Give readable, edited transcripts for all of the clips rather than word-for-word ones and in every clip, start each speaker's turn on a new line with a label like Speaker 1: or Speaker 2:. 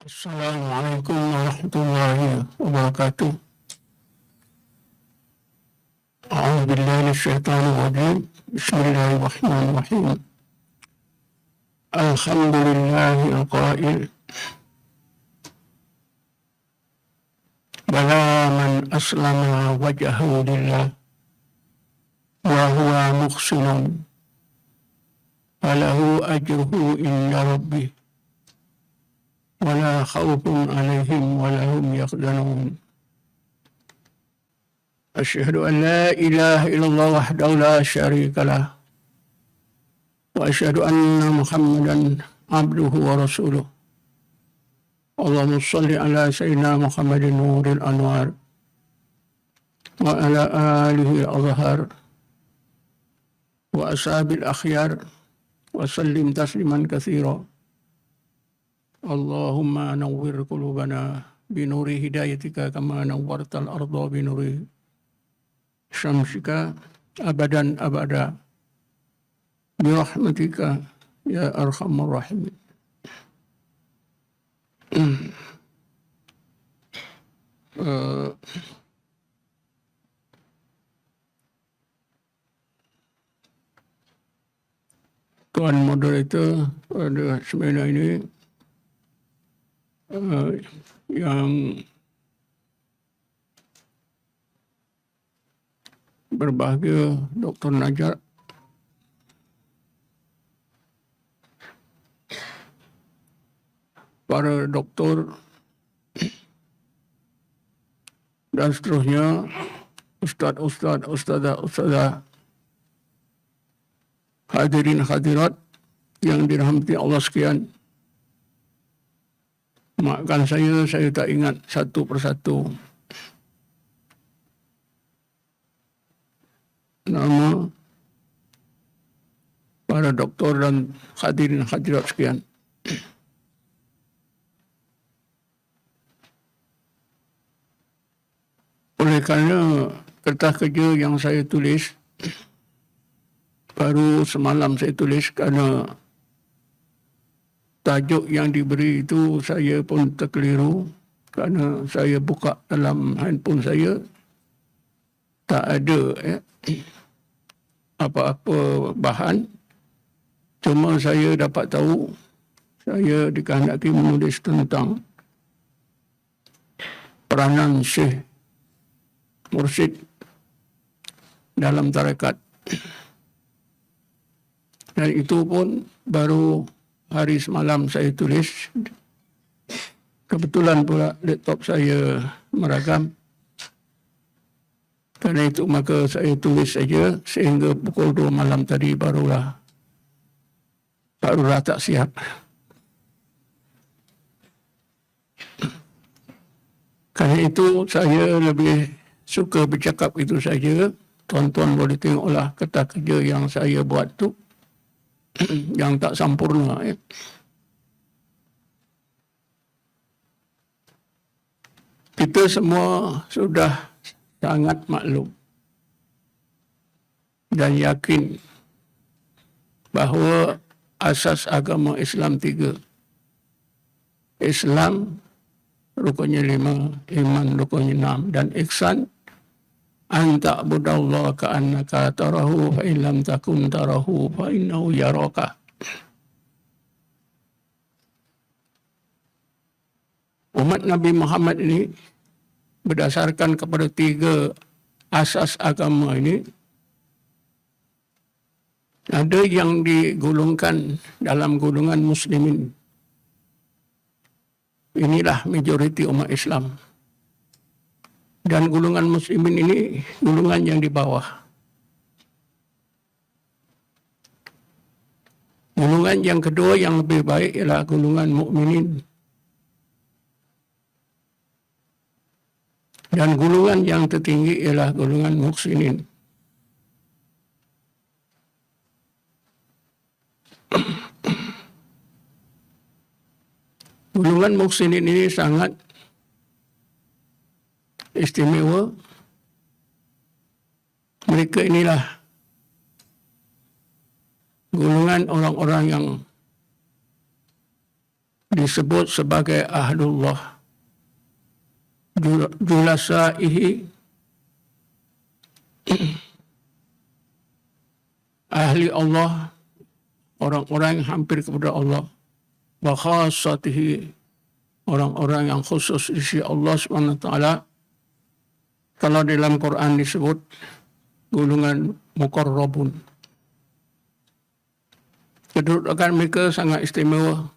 Speaker 1: Assalamualaikum warahmatullahi wabarakatuh. A'udzu billahi minasyaitonir rajim. Bismillahirrahmanirrahim. Alhamdulillahil qail. Bala man aslama wajhahu lillah wa huwa muhsinun falahu ajruhu inda rabbih wala khawfun 'alaihim wala hum yahzanun. Asyhadu an la ilaha illallah wahdahu la syarika lah wa asyhadu anna Muhammadan abduhu wa rasuluh. Allahumma shalli ala sayyidina Muhammadin nuril anwar wa ala alihi al-azhar wa ashabil akhyar wa sallim tasliman katsira. Allahumma nawwir qulubana binuri hidayatika kama nawwartal arda binuri syamsika abadan abada birahmatika ya arhamar rahimin. Tuan moderator pada seminar ini yang berbahagia Dr. Najat, para doktor dan seterusnya, ustazah, hadirin hadirat yang dirahmati Allah sekalian. Maafkan saya tak ingat satu persatu nama para doktor dan hadirin hadirat sekalian. Oleh kerana kertas kerja yang saya tulis, baru semalam saya tulis, kerana tajuk yang diberi itu saya pun terkeliru, kerana saya buka dalam handphone saya, tak ada apa-apa bahan. Cuma saya dapat tahu, saya dikehendaki menulis tentang peranan Syekh Mursyid dalam tarekat. Dan itu pun baru hari semalam saya tulis. Kebetulan pula laptop saya meragam. Kerana itu maka saya tulis saja sehingga pukul 2 malam tadi barulah tak siap. Kerana itu saya lebih suka bercakap itu saja. Tuan-tuan boleh tengoklah kertas kerja yang saya buat tu yang tak sempurna. Kita semua sudah sangat maklum dan yakin bahawa asas agama Islam 3. Islam rukunnya 5, iman rukunnya 6, dan ihsan an ta'budallaha ka'annaka tarahu fa in lam takun tarahu fa innahu yaraka. Umat Nabi Muhammad ini berdasarkan kepada 3 asas agama ini, ada yang digolongkan dalam golongan muslimin. Inilah majoriti umat Islam. Dan golongan muslimin ini golongan yang di bawah. Golongan yang kedua yang lebih baik ialah golongan mukminin. Dan golongan yang tertinggi ialah golongan muhsinin. Golongan muhsinin ini sangat istimewa. Mereka inilah golongan orang-orang yang disebut sebagai ahlullah. Julasaihi, ahli Allah, orang-orang yang hampir kepada Allah. Wa khassatihi, orang-orang yang khusus di sisi Allah SWT. Kalau dalam Quran disebut golongan muqarrabun. Kedudukan mereka sangat istimewa.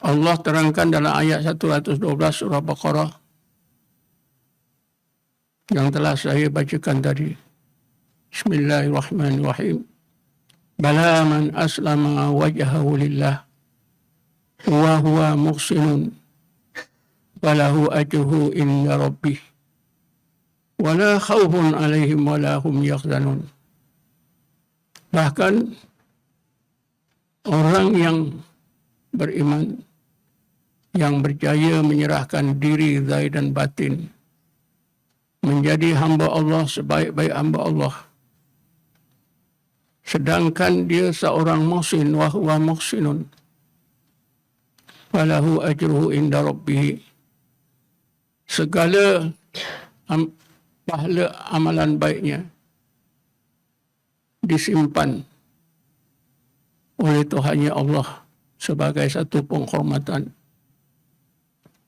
Speaker 1: Allah terangkan dalam ayat 112 surah Baqarah yang telah saya bacakan tadi. Bismillahirrahmanirrahim. Bala man aslama wajhahu lillah wa huwa muhsinun falahu ajruhu inda rabbih wa la khawfun alaihim wa la hum yahzanun. Bahkan orang yang beriman, yang berjaya menyerahkan diri zahir dan batin menjadi hamba Allah sebaik-baik hamba Allah, sedangkan dia seorang muhsin, wa huwa muhsinun falahu ajruhu inda rabbih, segala pahala amalan baiknya disimpan oleh Tuhannya Allah sebagai satu penghormatan.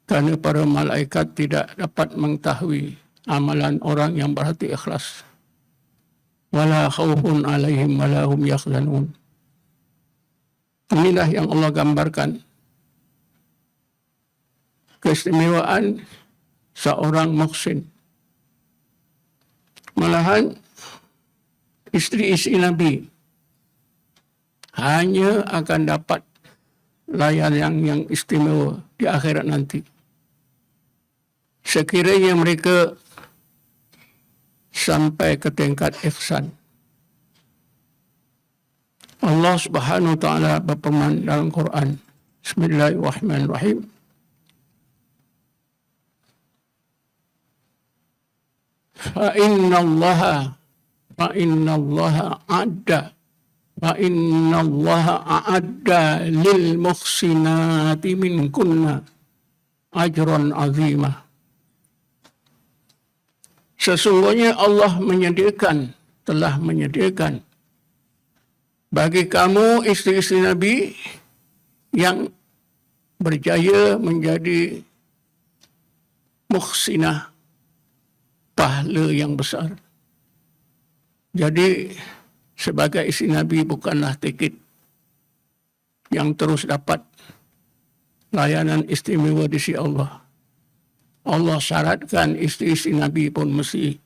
Speaker 1: Kerana para malaikat tidak dapat mengetahui amalan orang yang berhati ikhlas. Wala khawfun alaihim wala hum yahzanun. Inilah yang Allah gambarkan keistimewaan seorang muhsin. Malahan isteri-isteri Nabi hanya akan dapat layanan yang istimewa di akhirat nanti, sekiranya mereka sampai ke tingkat ihsan. Allah Subhanahu wa taala berfirman dalam Quran, Bismillahirrahmanirrahim. Fa inna Allah a'adda lil muhsinati minkunna ajran azimah. Sesungguhnya Allah telah menyediakan bagi kamu isteri-isteri Nabi yang berjaya menjadi muhsinah, pahala yang besar. Jadi sebagai isteri Nabi bukanlah tiket yang terus dapat layanan istimewa di sisi Allah. Allah syaratkan isteri-isteri Nabi pun mesti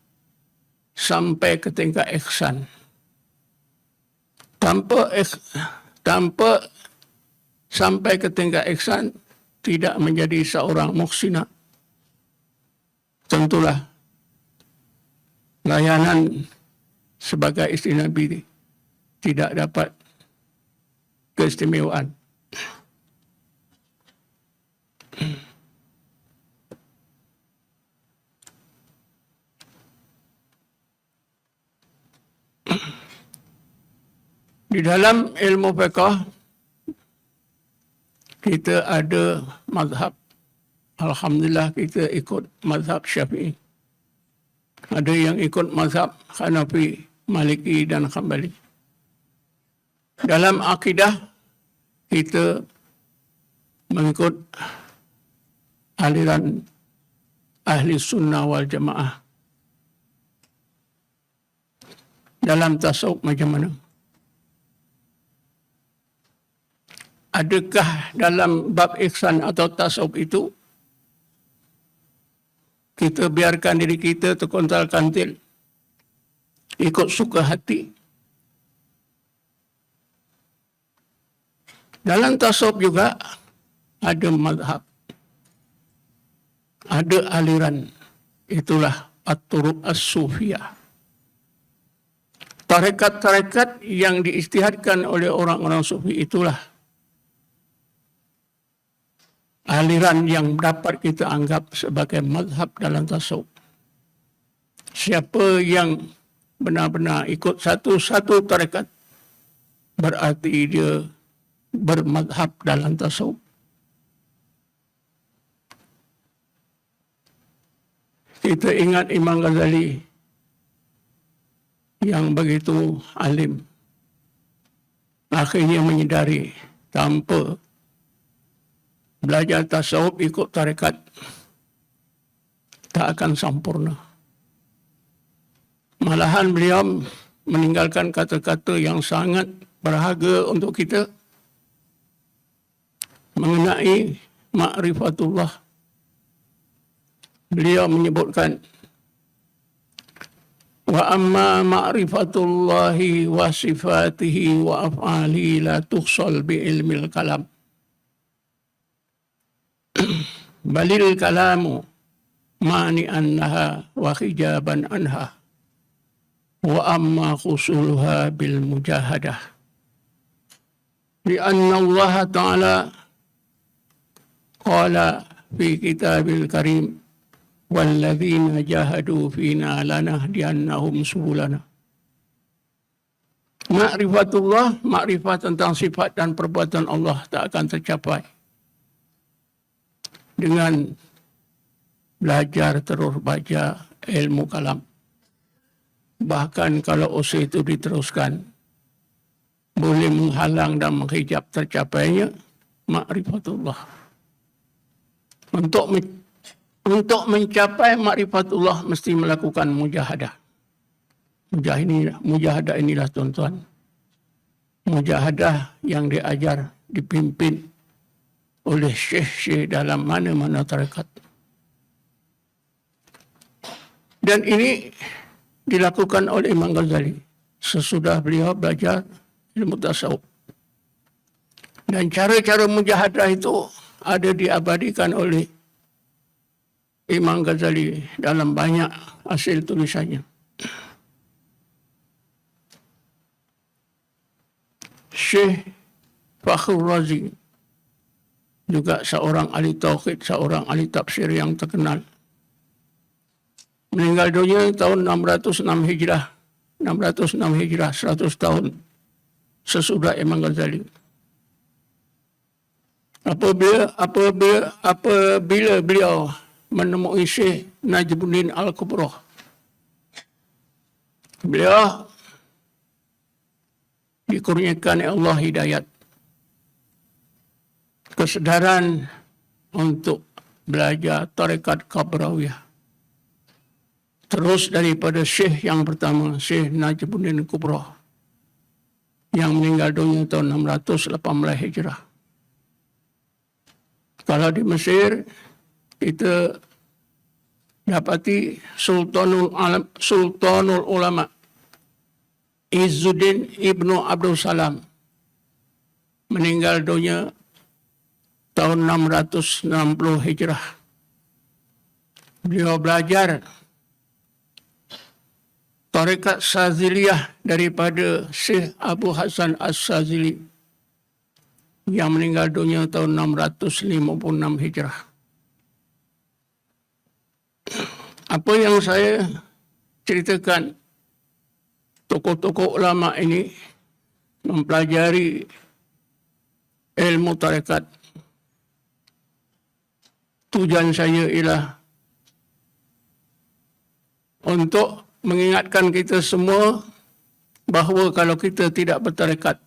Speaker 1: sampai ke tingkat ihsan. Tanpa sampai ke tingkat ihsan, tidak menjadi seorang muhsinah, tentulah layanan sebagai isteri Nabi tidak dapat keistimewaan. Di dalam ilmu fiqh kita ada mazhab. Alhamdulillah kita ikut mazhab Syafi'i. Ada yang ikut mazhab Hanafi, Maliki dan Hanbali. Dalam akidah kita mengikut aliran ahli sunnah wal jamaah. Dalam tasawuf macam mana? Adakah dalam bab ihsan atau tasawuf itu kita biarkan diri kita terkontal-kantil, ikut suka hati? Dalam tasawuf juga ada mazhab, ada aliran. Itulah at-turuq as-sufiyah. Tarekat-tarekat yang diistihadkan oleh orang-orang sufi itulah aliran yang dapat kita anggap sebagai mazhab dalam tasawuf. Siapa yang benar-benar ikut satu-satu tarekat, berarti dia bermadhab dalam tasawuf. Kita ingat Imam Ghazali yang begitu alim, akhirnya menyedari tanpa belajar tasawuf ikut tarekat tak akan sempurna. Malahan beliau meninggalkan kata-kata yang sangat berharga untuk kita mengenai ma'rifatullah. Beliau menyebutkan, wa amma ma'rifatullahi wa sifatihi wa af'alihi la tuhsal bi ilmil kalam. Balil kalamu mani'an laha wa hijaban anha. Wa amma khusuluha bil mujahadah. Lianna Allah Ta'ala qala fi kitabil karim walladzina jahadu fina lanahdiyannahum subulana. Ma'rifatullah, makrifat tentang sifat dan perbuatan Allah tak akan tercapai dengan belajar terus baca ilmu kalam. Bahkan kalau usaha itu diteruskan, boleh menghalang dan menghijab tercapainya ma'rifatullah. Untuk mencapai ma'rifatullah mesti melakukan mujahadah. Mujahadah inilah tuan-tuan. Mujahadah yang diajar, dipimpin oleh syekh-syekh dalam mana-mana tarekat. Dan ini dilakukan oleh Imam Ghazali sesudah beliau belajar ilmu tasawuf. Dan cara-cara mujahadah itu ada diabadikan oleh Imam Ghazali dalam banyak hasil tulisannya. Syekh Fakhrul Razi juga seorang ahli tauhid, seorang ahli tafsir yang terkenal. Meninggal dunia tahun 606 Hijrah. 606 Hijrah, 100 tahun sesudah Imam Ghazali. Apabila beliau menemui Syekh Najmuddin Al-Kubra, beliau dikurniakan Allah hidayat, kesedaran untuk belajar tarekat Kabrawiyah. Terus daripada Syekh yang pertama, Syekh Najmuddin Kubra, yang meninggal dunia tahun 618 Hijrah. Kalau di Mesir, kita dapati Sultanul Ulama Izzuddin Ibnu Abdul Salam, meninggal dunia tahun 660 Hijrah. Beliau belajar tarekat Saziliyah daripada Syekh Abu Hasan As-Sazili yang meninggal dunia tahun 656 Hijrah. Apa yang saya ceritakan, tokoh-tokoh ulama ini mempelajari ilmu tarekat. Tujuan saya ialah untuk mengingatkan kita semua bahawa kalau kita tidak bertarekat,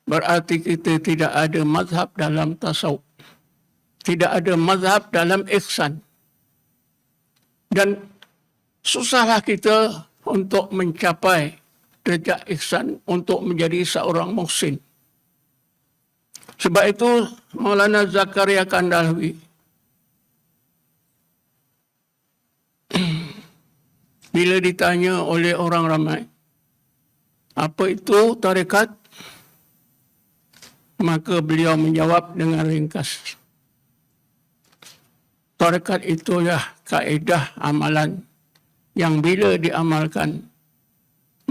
Speaker 1: berarti kita tidak ada mazhab dalam tasawuf, tidak ada mazhab dalam ihsan. Dan susahlah kita untuk mencapai derajat ihsan, untuk menjadi seorang muhsin. Sebab itu Maulana Zakaria Kandalawi bila ditanya oleh orang ramai, apa itu tarekat? Maka beliau menjawab dengan ringkas. Tarekat itulah kaedah amalan yang bila diamalkan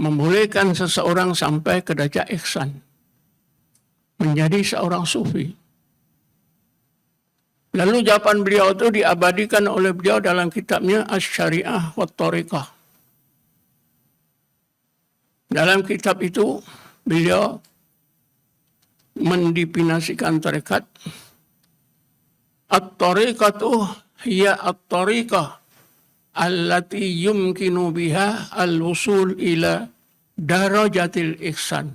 Speaker 1: membolehkan seseorang sampai ke derajat ihsan, menjadi seorang sufi. Lalu jawapan beliau itu diabadikan oleh beliau dalam kitabnya Asy-Syariah wa Thariqah. Dalam kitab itu beliau mendefinisikan tarekat. At-tariqatu hiya at-tariqah allati yumkinu biha al-wusul ila darajatil ihsan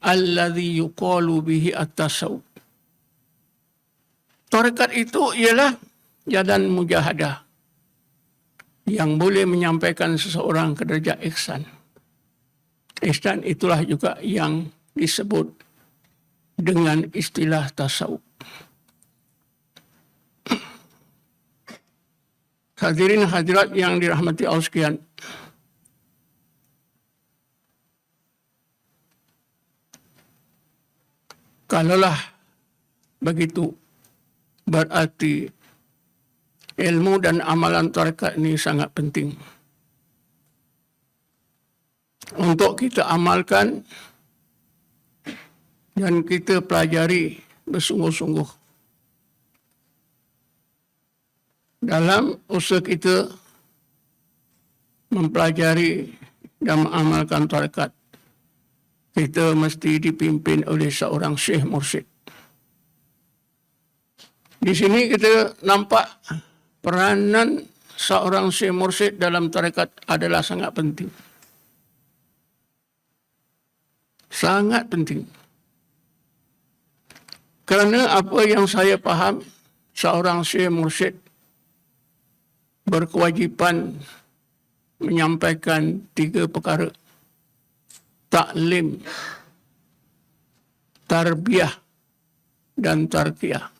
Speaker 1: alladhi yuqalu bihi at-tasawuf. Tarekat itu ialah jalan mujahadah yang boleh menyampaikan seseorang ke derajat ihsan. Ihsan itulah juga yang disebut dengan istilah tasawuf. Hadirin hadirat yang dirahmati Allah sekalian. Kalaulah begitu, berarti ilmu dan amalan tarekat ini sangat penting untuk kita amalkan dan kita pelajari bersungguh-sungguh dalam usaha kita mempelajari dan mengamalkan tarekat. Kita mesti dipimpin oleh seorang syekh mursyid. Di sini kita nampak peranan seorang syekh mursyid dalam tarekat adalah sangat penting. Sangat penting. Kerana apa yang saya faham, seorang syekh mursyid berkewajipan menyampaikan 3 perkara. Taklim, tarbiyah, dan tarkiyah.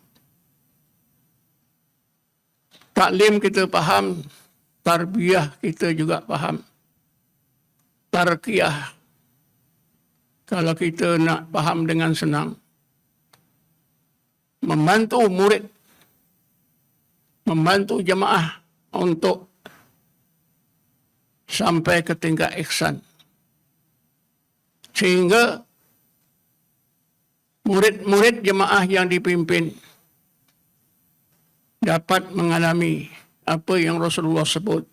Speaker 1: Taklim kita faham, tarbiyah kita juga faham. Tarkiyah, kalau kita nak faham dengan senang, membantu murid, membantu jemaah untuk sampai ke tingkat ihsan. Sehingga murid-murid jemaah yang dipimpin dapat mengalami apa yang Rasulullah sebut.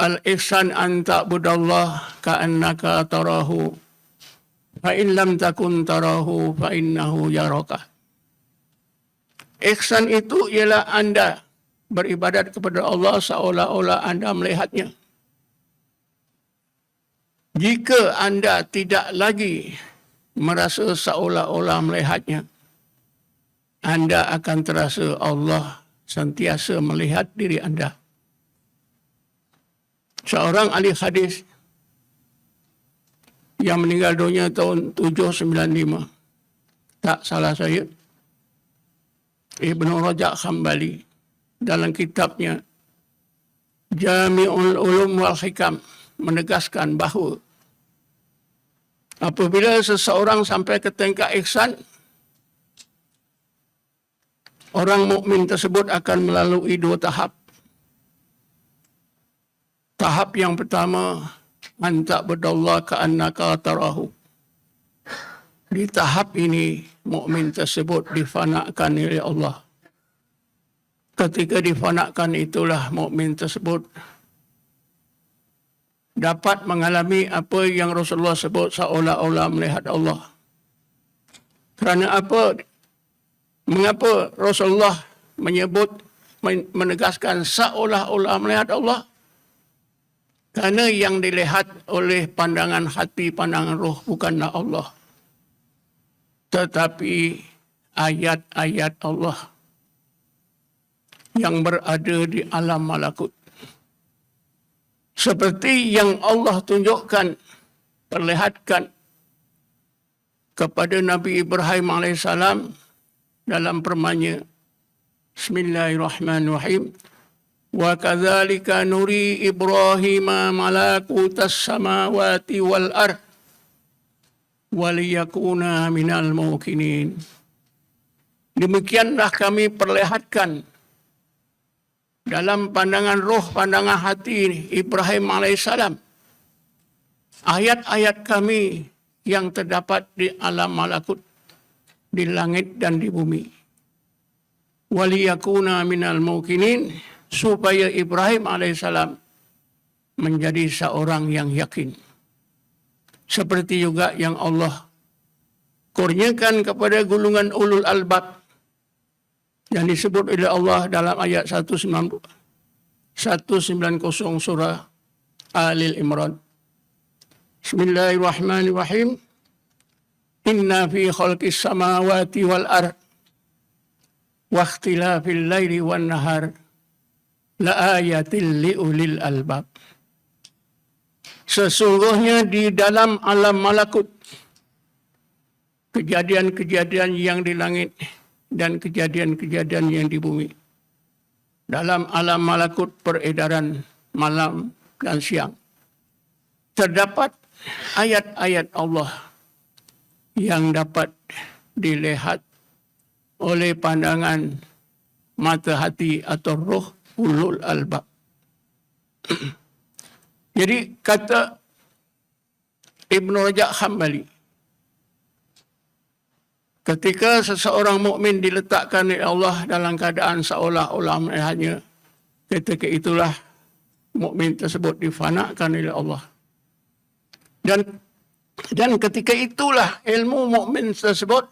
Speaker 1: Al-ihsan an ta'budallah ka'annaka tarahu fa in lam takun tarahu fa innahu yaraka. Ihsan itu ialah anda beribadat kepada Allah seolah-olah anda melihatnya. Jika anda tidak lagi merasa seolah-olah melihatnya, anda akan terasa Allah sentiasa melihat diri anda. Seorang ahli hadis yang meninggal dunia tahun 795, tak salah saya, Ibnu Rajab Hambali, dalam kitabnya Jami'ul Ulum wal Hikam menegaskan bahawa apabila seseorang sampai ke tingkat ihsan, orang mukmin tersebut akan melalui 2 tahap. Tahap yang pertama, an ta'budallah ka'annaka tarahu. Di tahap ini, mukmin tersebut difanakan oleh Allah. Ketika difanakan itulah mukmin tersebut dapat mengalami apa yang Rasulullah sebut seolah-olah melihat Allah. Kerana apa? Mengapa Rasulullah menegaskan seolah-olah melihat Allah? Kerana yang dilihat oleh pandangan hati, pandangan roh bukanlah Allah, tetapi ayat-ayat Allah yang berada di alam malakut. Seperti yang Allah tunjukkan, perlihatkan kepada Nabi Ibrahim AS dalam firman-Nya, Bismillahirrahmanirrahim. Wa kadzalika nuri Ibrahima malakutas samawati wal ard waliyakuna minal mukminin. Demikianlah kami perlihatkan dalam pandangan roh, pandangan hati Ibrahim alaihissalam ayat-ayat kami yang terdapat di alam malakut, di langit dan di bumi. Waliyakuna minal mukminin, supaya Ibrahim alaihissalam menjadi seorang yang yakin, Seperti juga yang Allah kurniakan kepada golongan ulul albab yang disebut oleh Allah dalam ayat 190 surah Al-Imran. Bismillahirrahmanirrahim. Inna fi khalqis samawati wal ard wa ikhtilafil laili wan nahar la ayatil liulil albab. Sesungguhnya di dalam alam malakut, kejadian-kejadian yang di langit dan kejadian-kejadian yang di bumi. Dalam alam malakut peredaran malam dan siang, terdapat ayat-ayat Allah yang dapat dilihat oleh pandangan mata hati atau roh ulul albab. Jadi kata Ibn Rajab Hambali, ketika seseorang mukmin diletakkan oleh Allah dalam keadaan seolah-olah melihatnya, ketika itulah mukmin tersebut difanakan oleh Allah. Dan ketika itulah ilmu mukmin tersebut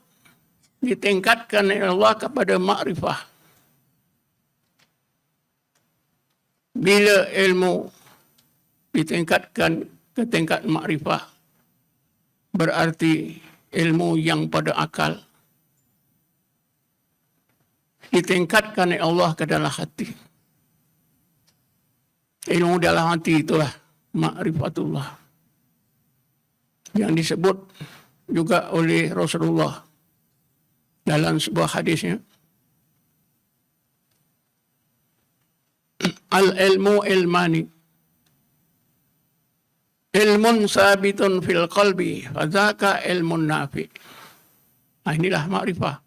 Speaker 1: ditingkatkan oleh Allah kepada makrifah. Bila ilmu ditingkatkan ke tingkat makrifah, berarti ilmu yang pada akal ditingkatkan oleh Allah ke dalam hati. Ilmu dalam hati itulah makrifatullah, yang disebut juga oleh Rasulullah dalam sebuah hadisnya, al-ilmu ilmani, ilmun sabitun fil qalbi fadzaka ilmun nafi. Inilah makrifah.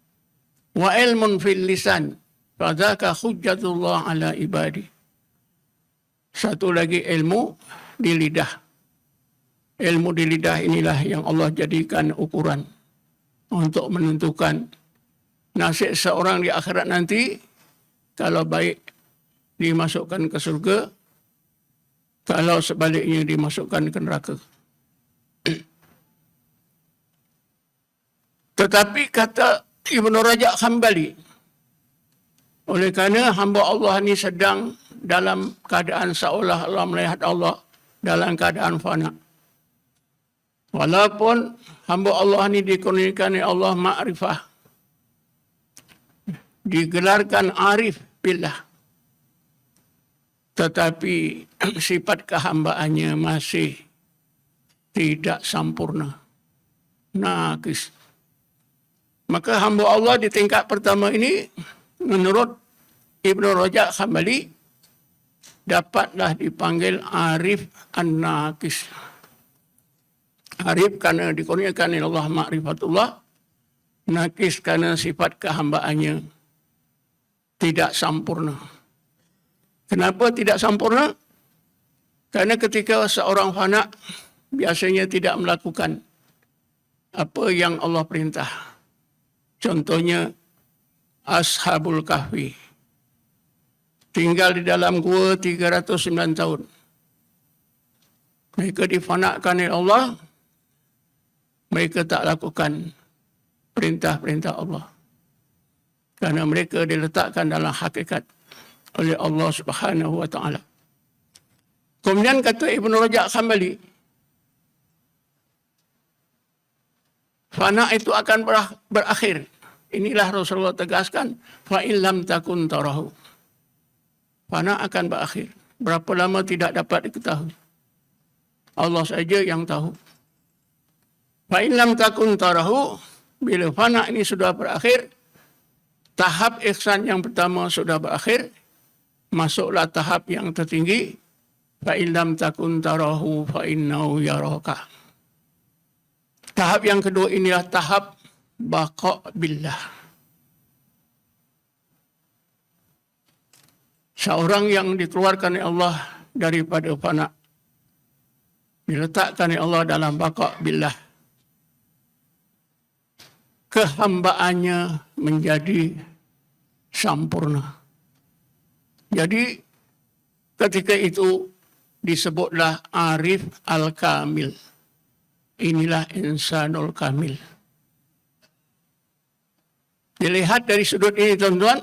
Speaker 1: Wa ilmun fil lisan fadzaka hujjatullah ala ibadi. Satu lagi ilmu di lidah. Ilmu di lidah inilah yang Allah jadikan ukuran untuk menentukan nasib seorang di akhirat nanti. Kalau baik dimasukkan ke surga, kalau sebaliknya dimasukkan ke neraka. Tetapi kata Ibn Rajab Hambali, oleh kerana hamba Allah ni sedang dalam keadaan seolah-olah melihat Allah dalam keadaan fana. Walaupun hamba Allah ni dikurniakan oleh Allah makrifah, digelarkan arif billah, tetapi sifat kehambaannya masih tidak sempurna, naqis. Maka hamba Allah di tingkat pertama ini, menurut Ibn Rajab Hambali, dapatlah dipanggil arif an-naqis. Arif kerana dikurniakan oleh Allah ma'rifatullah, naqis kerana sifat kehambaannya tidak sempurna. Kenapa tidak sempurna? Kerana ketika seorang fana biasanya tidak melakukan apa yang Allah perintah. Contohnya Ashabul Kahfi, tinggal di dalam gua 309 tahun. Mereka difanakan oleh Allah, mereka tak lakukan perintah-perintah Allah. Kerana mereka diletakkan dalam hakikat oleh Allah Subhanahu wa taala. Kemudian kata Ibn Rajab Hambali, fana itu akan berakhir. Inilah Rasulullah tegaskan, fa in lam takun tarahu. Fana akan berakhir. Berapa lama tidak dapat diketahui. Allah saja yang tahu. Fa in lam takun tarahu, bila fana ini sudah berakhir, tahap ihsan yang pertama sudah berakhir, masuklah tahap yang tertinggi, fa in lam takun tarahu fa innahu yaraka. Tahap yang kedua inilah tahap baqa' billah. Seorang yang dikeluarkan oleh Allah daripada fana, diletakkan oleh Allah dalam baqa' billah, kehambaannya menjadi sempurna. Jadi ketika itu disebutlah arif al-kamil. inilah insanul kamil. Dilihat dari sudut ini, tuan-tuan,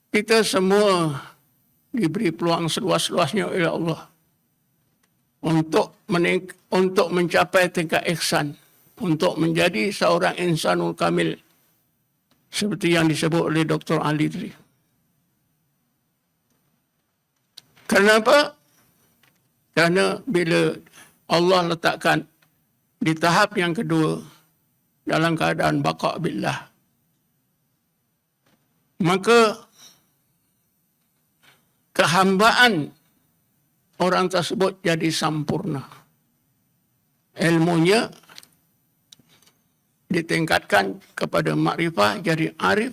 Speaker 1: kita semua diberi peluang seluas-luasnya oleh Allah untuk mencapai tingkat ihsan, untuk menjadi seorang insanul kamil seperti yang disebut oleh Dr. Ali tadi. Kenapa? Kerana bila Allah letakkan di tahap yang kedua dalam keadaan baqa' billah, maka kehambaan orang tersebut jadi sempurna. Ilmunya ditingkatkan kepada makrifah, jadi arif.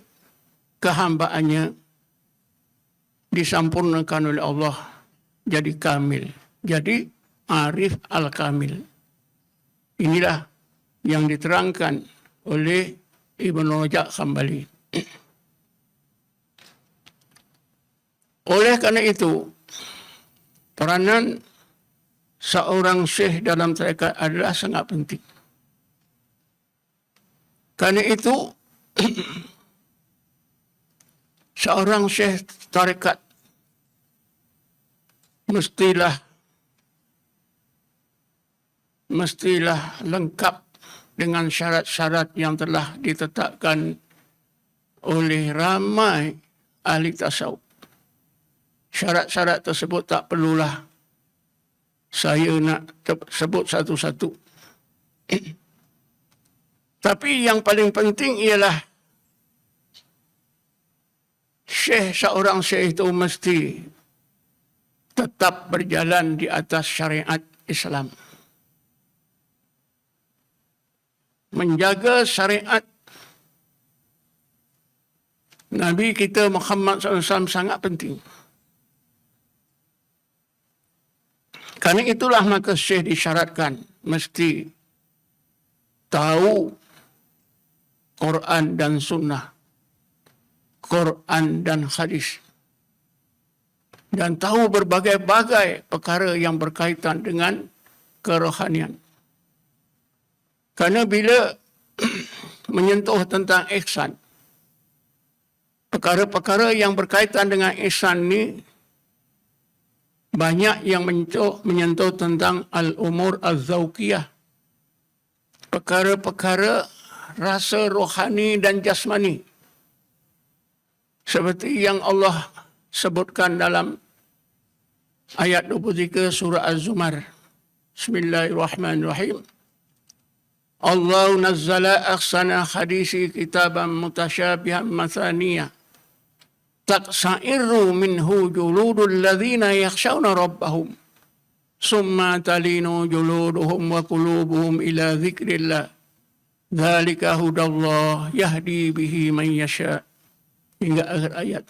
Speaker 1: Kehambaannya disempurnakan oleh Allah, jadi kamil, jadi arif al-kamil. Inilah yang diterangkan oleh Ibn Rajab Hambali. Oleh kerana itu, peranan seorang syekh dalam tarekat adalah sangat penting. Kerana itu, seorang syekh tarekat mestilah lengkap dengan syarat-syarat yang telah ditetapkan oleh ramai ahli tasawuf. Syarat-syarat tersebut tak perlulah saya nak sebut satu-satu. Tapi yang paling penting ialah seorang syekh itu mesti tetap berjalan di atas syariat Islam. Menjaga syariat Nabi kita Muhammad SAW sangat penting. Kerana itulah maka syekh disyaratkan mesti tahu Quran dan Sunnah, Quran dan hadis, dan tahu berbagai-bagai perkara yang berkaitan dengan kerohanian. Kerana bila menyentuh tentang ihsan, perkara-perkara yang berkaitan dengan ihsan ni banyak yang menyentuh tentang al-umur az-zawqiyah, perkara-perkara rasa rohani dan jasmani, seperti yang Allah sebutkan dalam ayat 23 surah Az-Zumar. Bismillahirrahmanirrahim. Allah nazzala ahsana hadisi kitaban mutasyabihan mathaniyah taqsa'irru minhu juludul ladzina yakhshawna rabbahum summa talinu juluduhum wa qulubuhum ila dzikrillah dzalika hudallah yahdi bihi man yasha, hingga akhir ayat.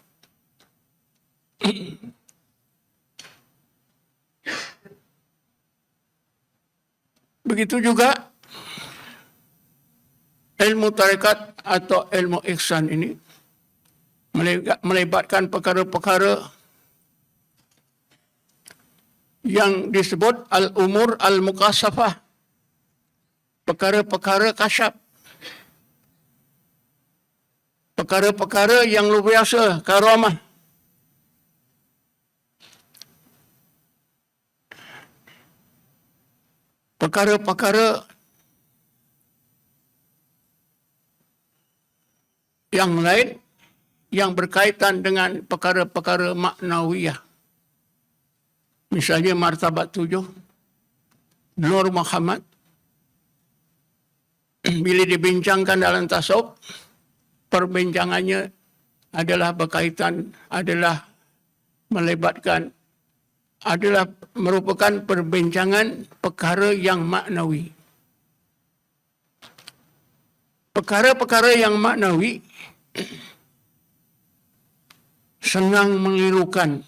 Speaker 1: Begitu juga ilmu tarekat atau ilmu ihsan ini melibatkan perkara-perkara yang disebut al-umur al-muqasafah, perkara-perkara kasyaf, perkara-perkara yang luar biasa, karamah. Perkara-perkara yang lain yang berkaitan dengan perkara-perkara maknawiyah. Misalnya martabat 7, Nur Muhammad. Bila dibincangkan dalam tasawuf, perbincangannya adalah berkaitan, adalah melibatkan, adalah merupakan perbincangan perkara yang maknawi. Perkara-perkara yang maknawi senang menirukan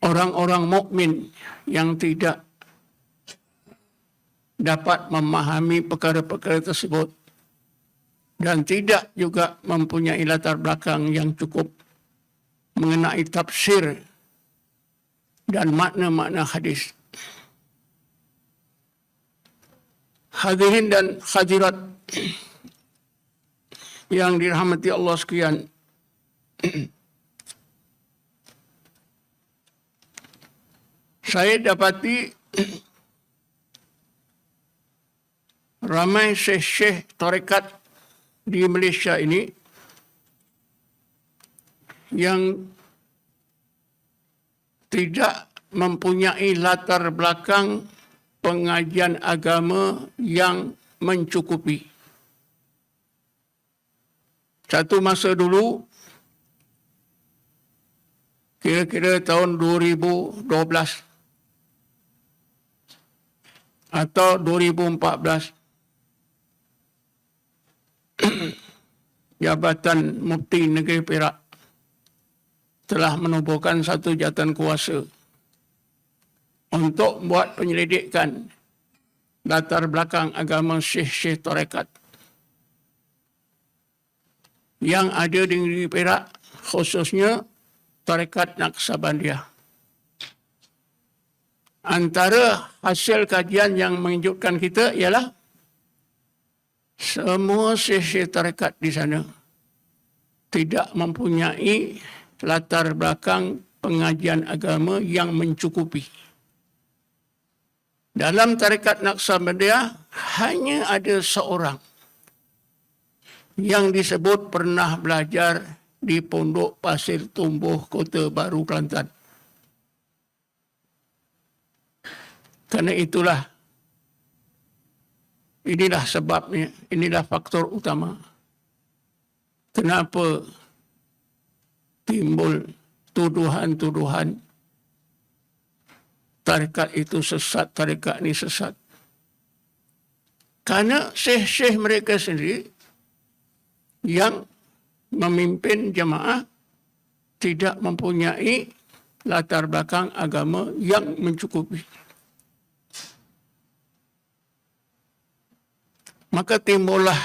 Speaker 1: orang-orang mukmin yang tidak dapat memahami perkara-perkara tersebut dan tidak juga mempunyai latar belakang yang cukup mengenai tafsir dan makna-makna hadis. Hadirin dan hadirat yang dirahmati Allah sekalian, saya dapati ramai syekh-syekh tarekat di Malaysia ini yang tidak mempunyai latar belakang pengajian agama yang mencukupi. Satu masa dulu, kira-kira tahun 2012 atau 2014, Jabatan Mufti Negeri Perak telah menubuhkan satu jawatan kuasa untuk buat penyelidikan latar belakang agama syekh-syekh tarekat yang ada di Negeri Perak, khususnya tarekat Naqsabandiyah. Antara hasil kajian yang mengejutkan kita ialah semua syekh-syekh tarekat di sana tidak mempunyai latar belakang pengajian agama yang mencukupi. Dalam tarekat Naqsabandiyah hanya ada seorang yang disebut pernah belajar di Pondok Pasir Tumbuh, Kota Baru, Kelantan. Karena itulah, inilah sebabnya, inilah faktor utama kenapa timbul tuduhan-tuduhan tarekat itu sesat, tarekat ini sesat. Karena syekh-syekh mereka sendiri yang memimpin jemaah tidak mempunyai latar belakang agama yang mencukupi. Maka timbullah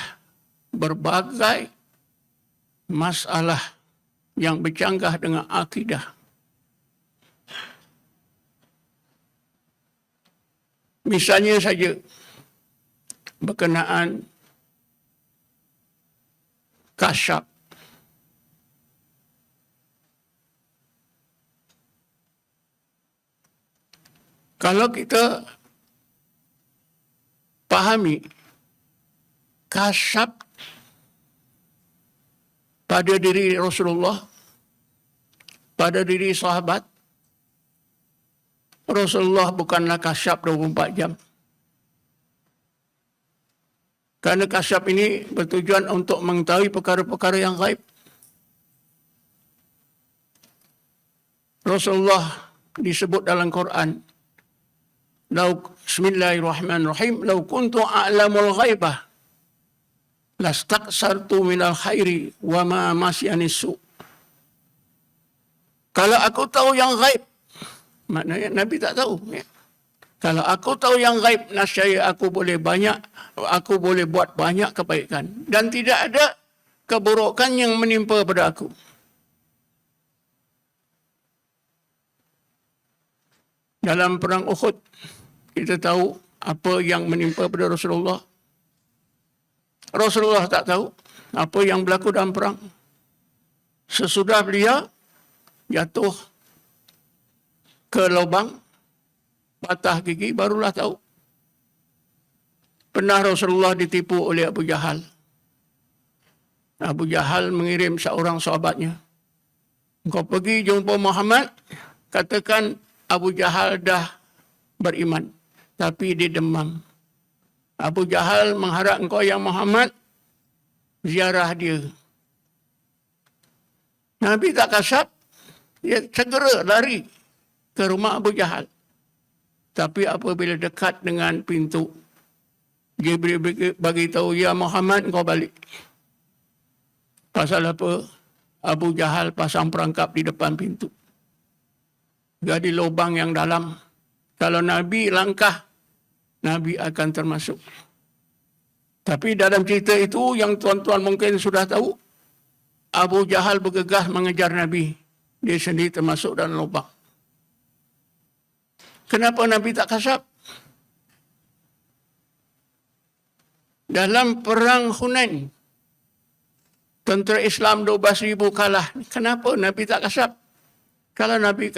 Speaker 1: berbagai masalah yang bercanggah dengan akidah. Misalnya saja berkenaan kasyaf. Kalau kita pahami kasyaf pada diri Rasulullah, pada diri sahabat, Rasulullah bukanlah kasyaf 24 jam. Karena kasyaf ini bertujuan untuk mengetahui perkara-perkara yang gaib. Rasulullah disebut dalam Quran, Bismillahirrahmanirrahim, "Lau kuntu a'lamul ghaibah lastaqsartu minal khairi wa ma masyanis su." Kalau aku tahu yang gaib, maknanya Nabi tak tahu. Ya. Kalau aku tahu yang gaib, nascaya aku boleh buat banyak kebaikan. Dan tidak ada keburukan yang menimpa pada aku. Dalam perang Uhud, kita tahu apa yang menimpa pada Rasulullah. Rasulullah tak tahu apa yang berlaku dalam perang. Sesudah beliau jatuh ke lubang, patah gigi, barulah tahu. Pernah Rasulullah ditipu oleh Abu Jahal. Abu Jahal mengirim seorang sahabatnya, "Kau pergi jumpa Muhammad, katakan Abu Jahal dah beriman, tapi dia demam. Abu Jahal mengharap engkau yang Muhammad ziarah dia." Nabi tak kasap, dia segera lari ke rumah Abu Jahal. Tapi apabila dekat dengan pintu, Jibril bagi tahu, "Ya Muhammad, engkau balik." Pasal apa? Abu Jahal pasang perangkap di depan pintu. Jadi lubang yang dalam. Kalau Nabi langkah, Nabi akan termasuk. Tapi dalam cerita itu yang tuan-tuan mungkin sudah tahu, Abu Jahal bergegas mengejar Nabi. Dia sendiri termasuk dalam lubang. Kenapa Nabi tak kasyaf? Dalam perang Hunain, tentera Islam 12,000 kalah. Kenapa Nabi tak kasyaf? Kalau Nabi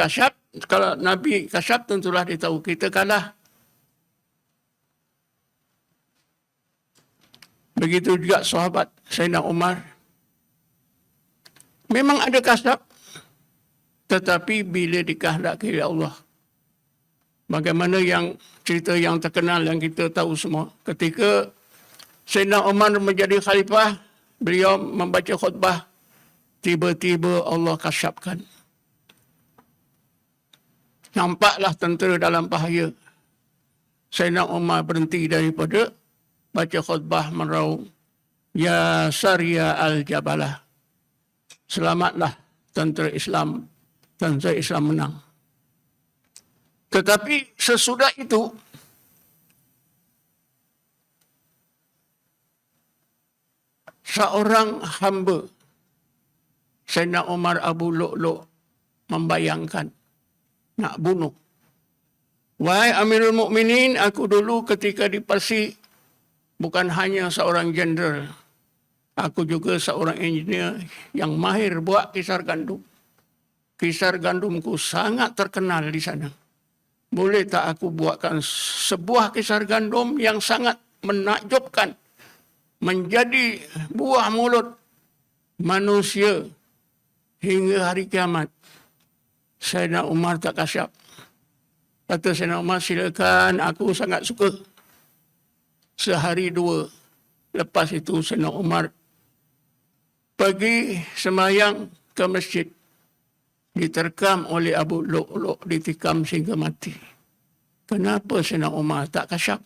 Speaker 1: kasyaf, tentulah dia tahu kita kalah. Begitu juga sahabat Sayyidina Umar. Memang ada kasyaf, tetapi bila dikehendaki oleh Allah. Bagaimana yang cerita yang terkenal yang kita tahu semua. Ketika Sayyidina Umar menjadi khalifah, beliau membaca khutbah, tiba-tiba Allah kasyafkan. Nampaklah tentera dalam bahaya. Sayyidina Umar berhenti daripada baca khutbah meraung, Ya Sariya al-Jabalah. Selamatlah tentera Islam menang. Tetapi sesudah itu, seorang hamba Sayyidina Umar Abu Lu'lu' membayangkan nak bunuh. Wahai Amirul Mukminin, aku dulu ketika di Parsi bukan hanya seorang jenderal, aku juga seorang engineer yang mahir buat kisar gandum. Kisar gandumku sangat terkenal di sana. Boleh tak aku buatkan sebuah kisar gandum yang sangat menakjubkan, menjadi buah mulut manusia hingga hari kiamat. Sayyidina Umar tak kasyaf. Kata Sayyidina Umar, silakan, aku sangat suka. Sehari dua lepas itu Sayyidina Umar pergi sembahyang ke masjid. Diterkam oleh Abu Lu'lu', ditikam sehingga mati. Kenapa Sayyidina Umar tak kasyaf?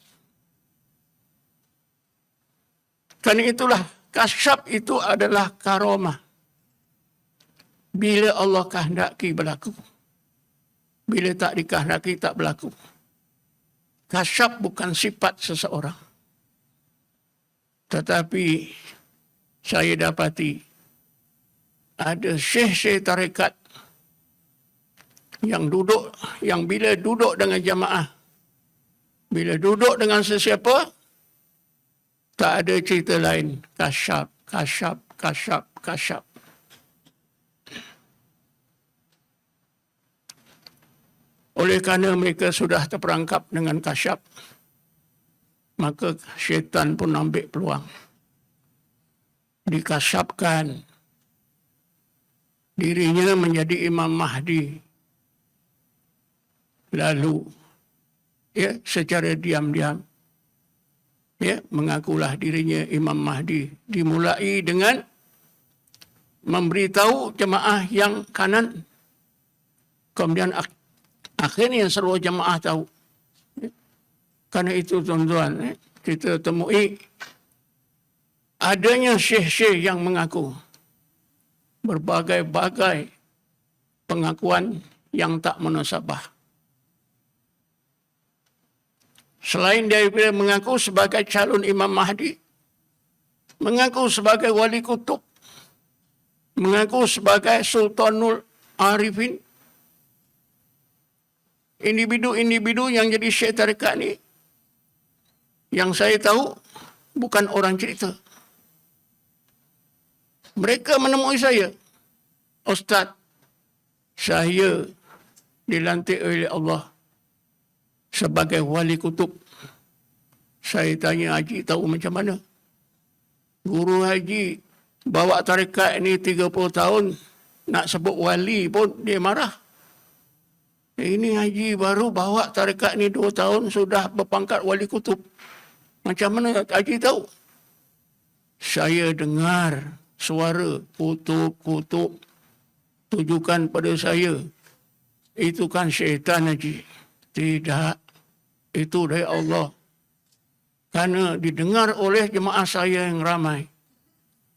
Speaker 1: Kerana itulah, kasyaf itu adalah karamah. Bila Allah kehendaki berlaku. Bila tak dikehendaki tak berlaku. Kasyaf bukan sifat seseorang. Tetapi saya dapati ada syekh-syekh tarekat yang bila duduk dengan jamaah, bila duduk dengan sesiapa, tak ada cerita lain. Kasyaf, kasyaf, kasyaf, kasyaf. Oleh kerana mereka sudah terperangkap dengan kasyaf, maka syaitan pun ambil peluang. Dikasyafkan dirinya menjadi Imam Mahdi. Lalu, secara diam-diam, mengakulah dirinya Imam Mahdi. Dimulai dengan memberitahu jemaah yang kanan. Kemudian akhirnya seluruh jemaah tahu. Karena itu tuan-tuan, kita temui adanya syekh-syekh yang mengaku berbagai-bagai pengakuan yang tak munasabah. Selain daripada mengaku sebagai calon Imam Mahdi, mengaku sebagai wali kutub, mengaku sebagai Sultanul Arifin, individu-individu yang jadi syekh tarekat ni, yang saya tahu bukan orang cerita. Mereka menemui saya, Ustaz, saya dilantik oleh Allah sebagai wali kutub. Saya tanya Haji tahu macam mana? Guru Haji bawa tarekat ni 30 tahun, nak sebut wali pun dia marah. Ini Haji baru bawa tarekat ni 2 tahun sudah berpangkat wali kutub. Macam mana Haji tahu? Saya dengar suara kutub-kutub tujukan pada saya. Itu kan syaitan Haji. Tidak. Itu dari Allah. Kerana didengar oleh jemaah saya yang ramai.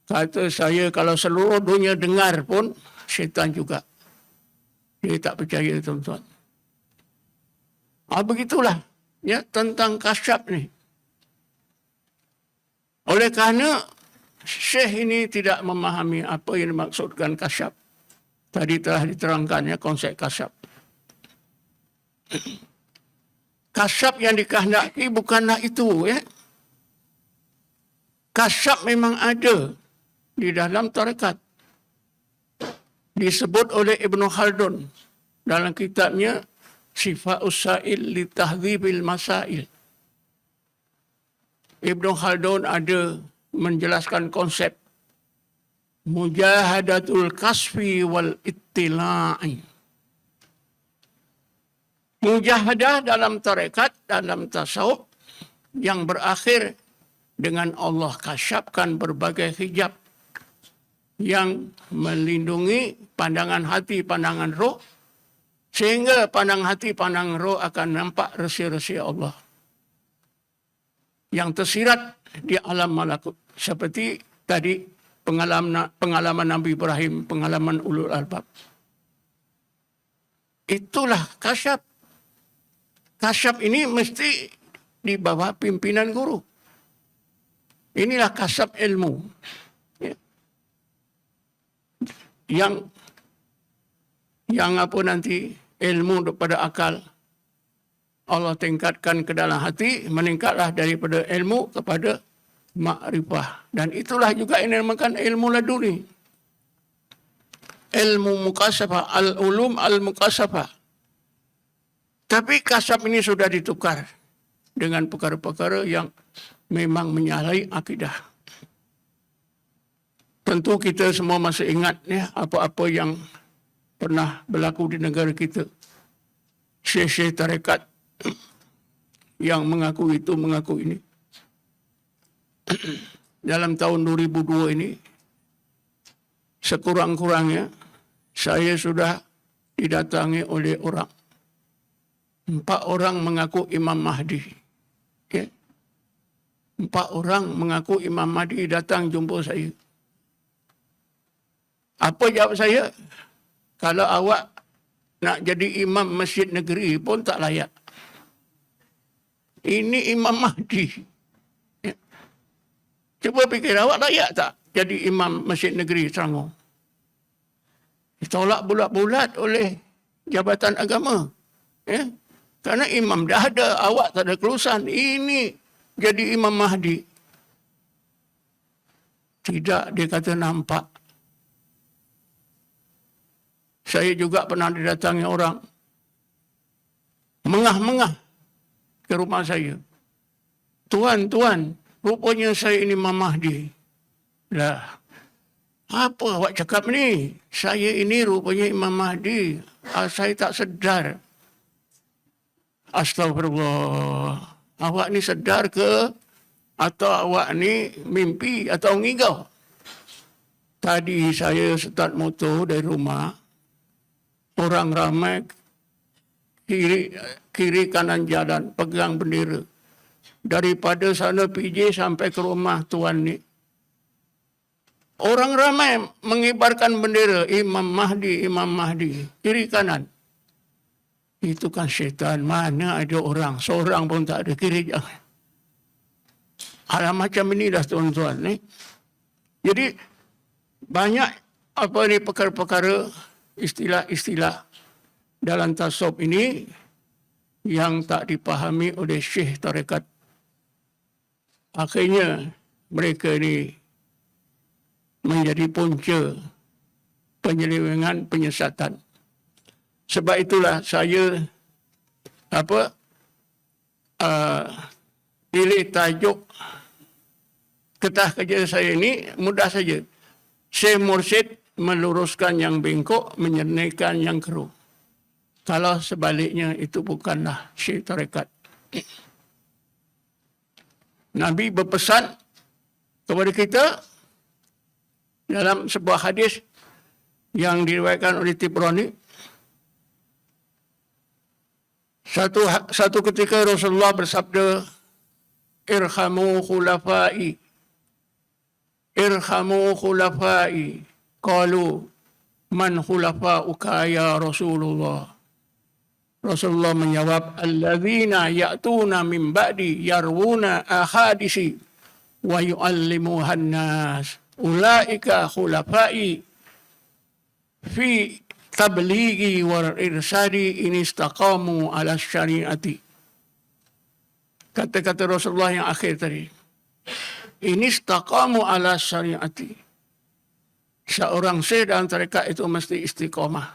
Speaker 1: Kata saya kalau seluruh dunia dengar pun syaitan juga. Dia tak percaya tuan-tuan. Begitulah tentang kasyaf ni. Oleh kerana syekh ini tidak memahami apa yang dimaksudkan kasyaf. Tadi telah diterangkannya konsep kasyaf. Kasyaf yang dikehendaki bukanlah itu. Ya. Kasyaf memang ada di dalam tarekat. Disebut oleh Ibn Khaldun dalam kitabnya Shifa'us Sa'il li Tahdhibil Masail. Ibn Khaldun ada menjelaskan konsep mujahadatul kasfi wal ittila'i. Mujahadah dalam tarekat, dalam tasawuf yang berakhir dengan Allah kasyafkan berbagai hijab yang melindungi pandangan hati, pandangan roh, sehingga pandang hati, pandang roh akan nampak resi-resi Allah yang tersirat di alam malakut. Seperti tadi pengalaman Nabi Ibrahim, pengalaman ulul albab. Itulah kasyaf. Kasyaf ini mesti di bawah pimpinan guru. Inilah kasyaf ilmu. Yang apa nanti ilmu daripada akal Allah tingkatkan ke dalam hati, meningkatlah daripada ilmu kepada makrifah. Dan itulah juga yang dinamakan ilmu laduni. Ilmu mukasyafah, al-ulum al-mukasyafah. Tapi kasyaf ini sudah ditukar dengan perkara-perkara yang memang menyalahi akidah. Tentu kita semua masih ingat ya, apa-apa yang pernah berlaku di negara kita. Syekh-syekh tarekat yang mengaku itu, mengaku ini. Dalam tahun 2002 ini, sekurang-kurangnya, saya sudah didatangi oleh orang. 4 orang mengaku Imam Mahdi. Okay. 4 orang mengaku Imam Mahdi datang jumpa saya. Apa jawab saya? Kalau awak nak jadi imam masjid negeri pun tak layak. Ini Imam Mahdi. Ya. Cuba fikir, awak layak tak jadi imam masjid negeri Selangor? Ditolak bulat-bulat oleh Jabatan Agama. Ya. Kerana imam dah ada, awak tak ada kelulusan. Ini jadi Imam Mahdi. Tidak, dia kata nampak. Saya juga pernah didatangi orang mengah-mengah ke rumah saya. Tuan, rupanya saya ini Imam Mahdi. Lah, apa awak cakap ni? Saya ini rupanya Imam Mahdi. Saya tak sedar. Astagfirullah. Awak ni sedar ke? Atau awak ni mimpi atau ngigau? Tadi saya start motor dari rumah. Orang ramai kiri kanan jalan pegang bendera. Daripada sana PJ sampai ke rumah tuan ni. Orang ramai mengibarkan bendera Imam Mahdi, Imam Mahdi. Kiri kanan. Itu kan syaitan. Mana ada orang. Seorang pun tak ada kiri jangan. Hal macam ini dah tuan-tuan ni. Jadi banyak apa ni perkara-perkara istilah-istilah dalam tasawuf ini yang tak dipahami oleh syekh tarekat. Akhirnya mereka ini menjadi punca penyelewengan, penyesatan. Sebab itulah saya pilih tajuk ketah kerja saya ini mudah saja. Syekh Mursyid meluruskan yang bengkok, menyernaikan yang keruh. Kalau sebaliknya itu bukanlah syekh tarekat. Nabi berpesan kepada kita dalam sebuah hadis yang diriwayatkan oleh Tibrani. Satu ketika Rasulullah bersabda, Irhamu khulafai. Irhamu khulafai. Qalu man khulafa'uka ya Rasulullah. Rasulullah menjawab, alladzina ya'tuna min ba'di yarwuna ahadisi wa yu'allimuhan nas. Ulaika khulafai fi tablighi wal irsadi in istaqamu ala syariati. kata-kata Rasulullah yang akhir tadi. Ini istaqamu ala syariati. Seorang syekh dalam tarekat itu mesti istiqamah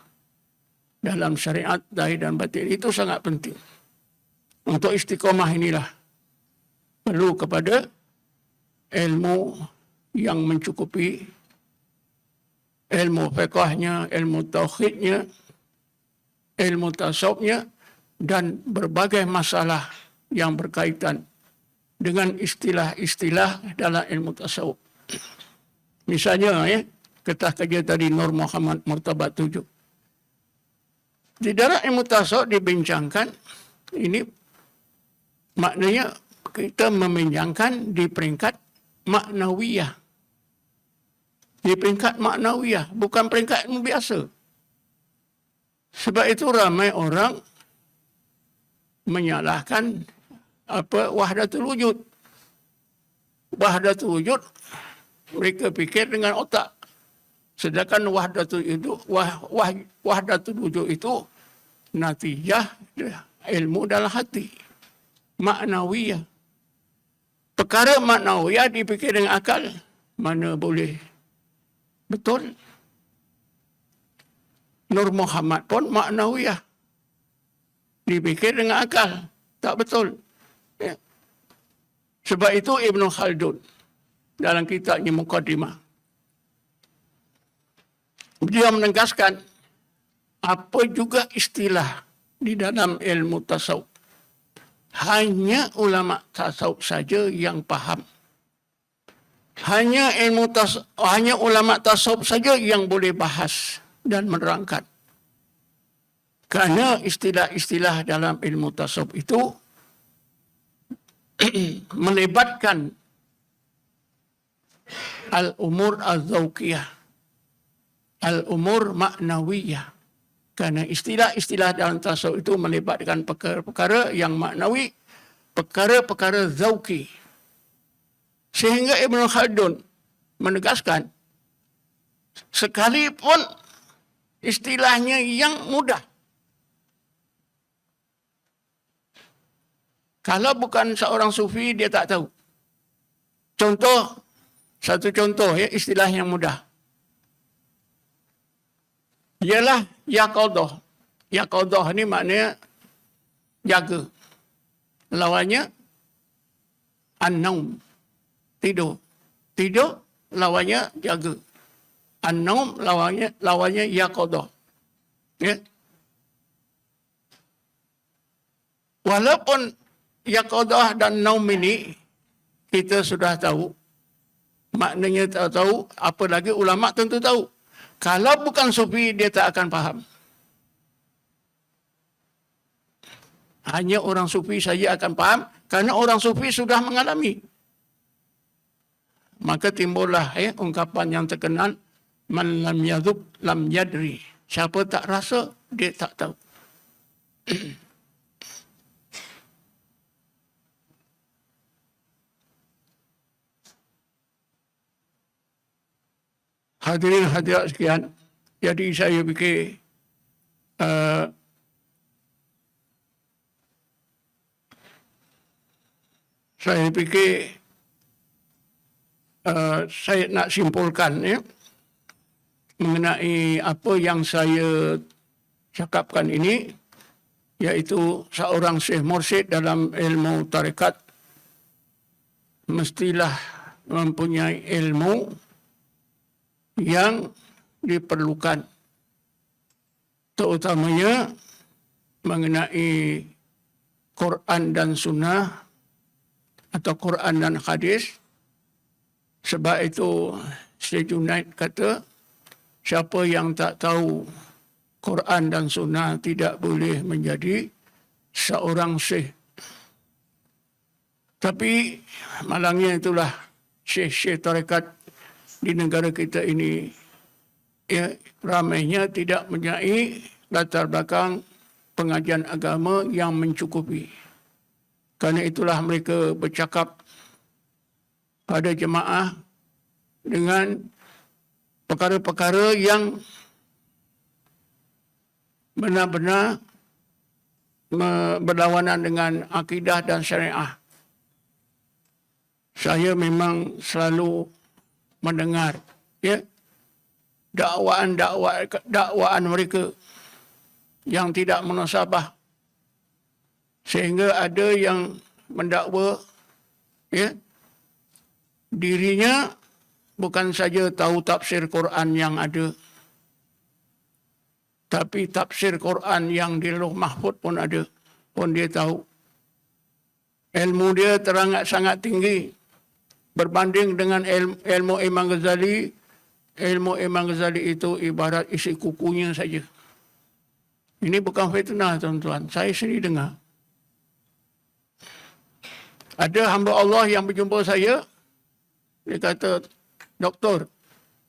Speaker 1: dalam syariat zahir dan batin. Itu sangat penting. Untuk istiqamah inilah perlu kepada ilmu yang mencukupi, ilmu fiqahnya, ilmu tauhidnya, ilmu tasawufnya, dan berbagai masalah yang berkaitan dengan istilah-istilah dalam ilmu tasawuf. Misalnya, ketah kerja tadi Nur Muhammad Martabat 7. Di dalam ilmu tasawuf dibincangkan, ini maknanya kita membincangkan di peringkat maknawiyah. Di peringkat maknawiyah, bukan peringkat ilmu biasa. Sebab itu ramai orang menyalahkan wahdatul wujud. Wahdatul wujud mereka fikir dengan otak. Sedangkan wahdatul wujud itu natijah ilmu dalam hati. Maknawiyah. Perkara maknawiyah dipikir dengan akal, mana boleh betul. Nur Muhammad pun maknawiyah. Dipikir dengan akal, tak betul. Ya. Sebab itu Ibn Khaldun dalam kitabnya Muqaddimah, dia menegaskan apa juga istilah di dalam ilmu tasawuf. Hanya ulama tasawuf saja yang faham. Hanya ulama tasawuf saja yang boleh bahas dan menerangkan. Kerana istilah-istilah dalam ilmu tasawuf itu melibatkan al-umur az-zawqiyah, al-umur maknawiyah. Kerana istilah-istilah dalam tasawuf itu melibatkan perkara-perkara yang maknawi, perkara-perkara zawqi. Sehingga Ibn Khaldun menegaskan, sekalipun istilahnya yang mudah, kalau bukan seorang sufi, dia tak tahu. Satu contoh istilah yang mudah. Ialah yaqadah. Yaqadah ni maknanya jaga. Lawannya an-naum. Tidur. Tidur lawannya jaga. An-naum lawannya yaqadah. Ya. Walaupun yaqadah dan naum ini kita sudah tahu, maknanya tak tahu, apa lagi ulama tentu tahu. Kalau bukan sufi, dia tak akan faham. Hanya orang sufi saja akan faham, kerana orang sufi sudah mengalami. Maka timbullah ungkapan yang terkenal, man lam yadhuk lam yadri. Siapa tak rasa, dia tak tahu. Hadirin hadirat sekian, jadi saya fikir saya nak simpulkan mengenai apa yang saya cakapkan ini, iaitu seorang syekh mursyid dalam ilmu tarekat mestilah mempunyai ilmu yang diperlukan, terutamanya mengenai Quran dan Sunnah atau Quran dan Hadis. Sebab itu Syekh Junaid kata, siapa yang tak tahu Quran dan Sunnah tidak boleh menjadi seorang syekh. Tapi malangnya itulah syekh-syekh tarekat di negara kita ini, ramainya tidak mempunyai latar belakang pengajian agama yang mencukupi. Kerana itulah mereka bercakap pada jemaah dengan perkara-perkara yang benar-benar berlawanan dengan akidah dan syariah. saya memang selalu mendengar ya dakwaan mereka yang tidak munasabah, sehingga ada yang mendakwa ya dirinya bukan saja tahu tafsir Quran yang ada, tapi tafsir Quran yang di Lauh Mahfuz pun ada, pun dia tahu. Ilmu dia teramat sangat tinggi berbanding dengan ilmu Imam Ghazali. Ilmu Imam Ghazali itu ibarat isi kukunya saja. Ini bukan fitnah, tuan-tuan. Saya sendiri dengar. Ada hamba Allah yang berjumpa saya. Dia kata, doktor,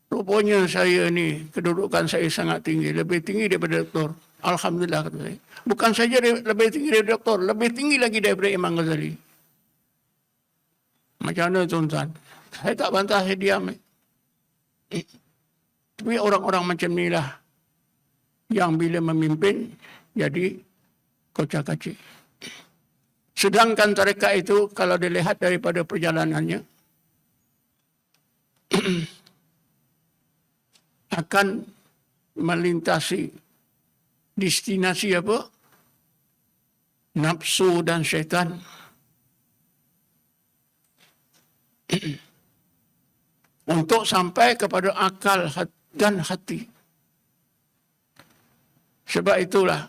Speaker 1: rupanya saya ni kedudukan saya sangat tinggi. Lebih tinggi daripada doktor. Alhamdulillah, kata saya. Bukan saja lebih tinggi daripada doktor. Lebih tinggi lagi daripada Imam Ghazali. Macam mana, tuan-tuan? Saya tak bantah, saya diam. Tapi orang-orang macam inilah yang bila memimpin jadi kocak-kacik. Sedangkan tarekat itu kalau dilihat daripada perjalanannya akan melintasi destinasi apa? Nafsu dan syaitan. Untuk sampai kepada akal dan hati. Sebab itulah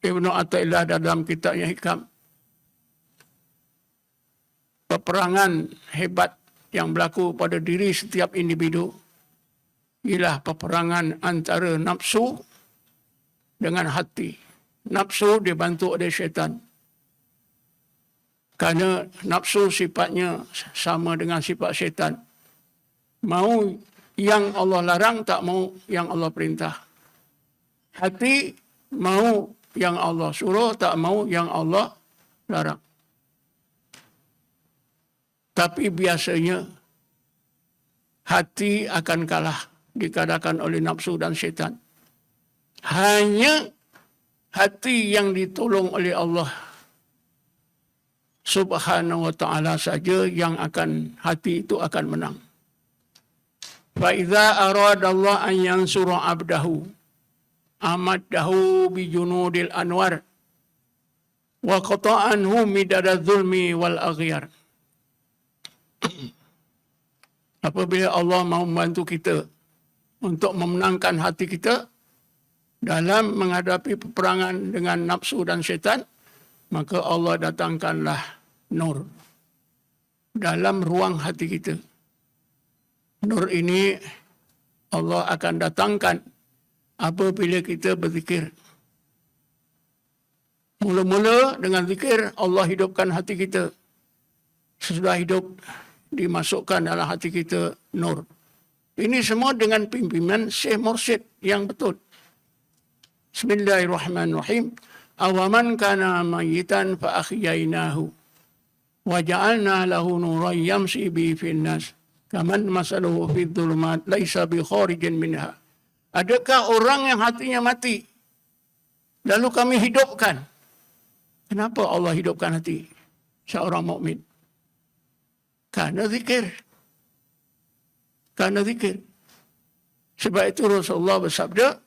Speaker 1: Ibnu Athaillah dalam kitabnya Hikam, peperangan hebat yang berlaku pada diri setiap individu ialah peperangan antara nafsu dengan hati. Nafsu dibantu oleh syaitan. Kerana nafsu sifatnya sama dengan sifat syaitan. Mau yang Allah larang, tak mau yang Allah perintah. Hati mau yang Allah suruh, tak mau yang Allah larang. Tapi biasanya hati akan kalah dikalahkan oleh nafsu dan syaitan. Hanya hati yang ditolong oleh Allah Subhanahu wa ta'ala saja yang akan, hati itu akan menang. فَإِذَا أَرَادَ اللَّهُ أَنْ يَنْصُرَ عَبْدَهُ أَمَدَّهُ بِجُنُودِ الْأَنْوَارِ وَقَطَعَ عَنْهُ مِدَدَ الظُّلْمِ وَالْأَغْيَارِ. Apabila Allah mahu membantu kita untuk memenangkan hati kita dalam menghadapi peperangan dengan nafsu dan syaitan, maka Allah datangkanlah nur dalam ruang hati kita. Nur ini Allah akan datangkan apabila kita berzikir. Mula-mula dengan zikir, Allah hidupkan hati kita. Sesudah hidup, dimasukkan dalam hati kita nur. Ini semua dengan pimpinan Syekh Mursyid yang betul. Bismillahirrahmanirrahim. Awaman kana mayyitan fa akhyainahu wa ja'alna lahu nuran yamshi bi fin nas. Kaman masaluhu fi dhulumat laisa bi kharijin minha. Adakah orang yang hatinya mati lalu kami hidupkan? Kenapa Allah hidupkan hati seorang mukmin? Karena zikir. Karena zikir. Sebab itu Rasulullah bersabda,